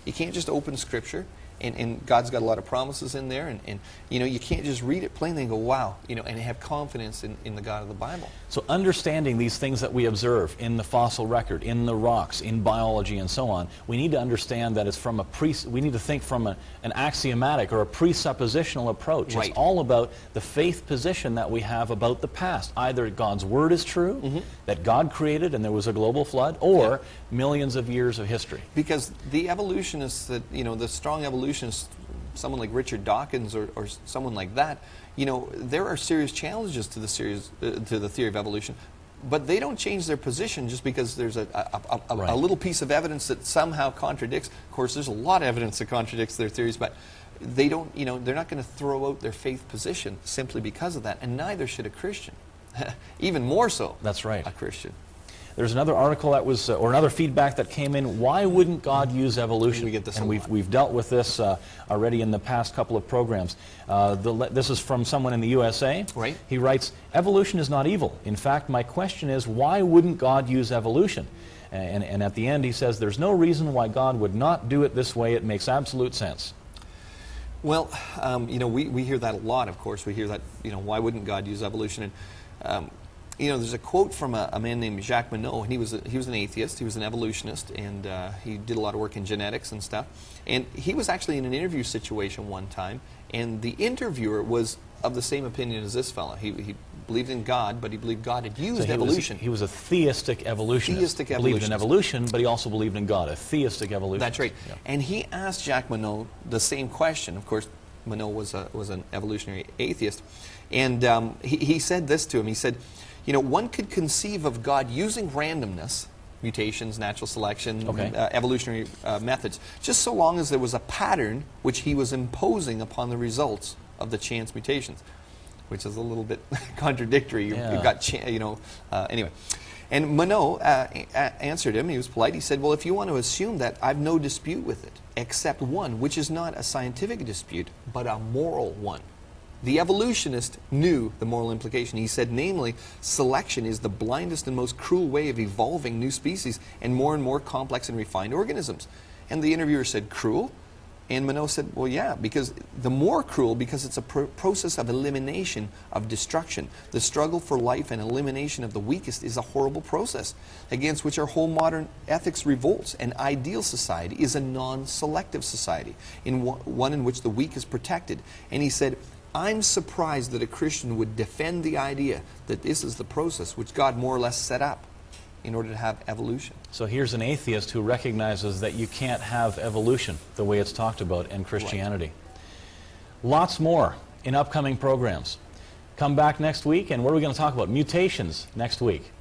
You can't just open Scripture, and God's got a lot of promises in there, and you know, you can't just read it plainly and go, wow, you know, and have confidence in the God of the Bible. So understanding these things that we observe in the fossil record, in the rocks, in biology and so on, we need to understand that it's from we need to think from an axiomatic or a presuppositional approach. Right. It's all about the faith position that we have about the past. Either God's Word is true, that God created and there was a global flood, or millions of years of history. Because the evolutionists that, you know, the strong evolutionists, someone like Richard Dawkins or someone like that, you know, there are serious challenges to the theory of evolution, but they don't change their position just because there's a little piece of evidence that somehow contradicts. Of course, there's a lot of evidence that contradicts their theories, but they don't, you know, they're not going to throw out their faith position simply because of that, and neither should a Christian. Even more so. That's right. A Christian. There's another article that was, or another feedback that came in. Why wouldn't God use evolution? We get this and a we've lot. dealt with this already in the past couple of programs. This is from someone in the USA. Right. He writes, "Evolution is not evil. In fact, my question is, why wouldn't God use evolution?" And at the end he says, "There's no reason why God would not do it this way. It makes absolute sense." Well, you know, we hear that a lot, of course. We hear that, you know, why wouldn't God use evolution? And, you know, there's a quote from a man named Jacques Monod, and he was an atheist, he was an evolutionist, and he did a lot of work in genetics and stuff. And he was actually in an interview situation one time, and the interviewer was of the same opinion as this fellow. He believed in God, but he believed God had used evolution. He was a theistic evolutionist. Theistic Believed in evolutionist. evolution, but he also believed in God, a theistic evolutionist. That's right. Yeah. And he asked Jacques Monod the same question. Of course, Monod was an evolutionary atheist. And he said this to him. He said, you know, one could conceive of God using randomness, mutations, natural selection, evolutionary methods, just so long as there was a pattern which he was imposing upon the results of the chance mutations, which is a little bit contradictory. You've got, you know, anyway. And Monod answered him. He was polite. He said, well, if you want to assume that, I've no dispute with it, except one, which is not a scientific dispute, but a moral one. The evolutionist knew the moral implication. He said, namely, selection is the blindest and most cruel way of evolving new species and more complex and refined organisms. And the interviewer said, cruel? And Monod said, well, yeah, because the more cruel, because it's a process of elimination, of destruction. The struggle for life and elimination of the weakest is a horrible process against which our whole modern ethics revolts. An ideal society is a non-selective society, one in which the weak is protected. And he said, I'm surprised that a Christian would defend the idea that this is the process which God more or less set up. in order to have evolution. So here's an atheist who recognizes that you can't have evolution the way it's talked about in Christianity. Lots more in upcoming programs. Come back next week, and what are we going to talk about? Mutations next week.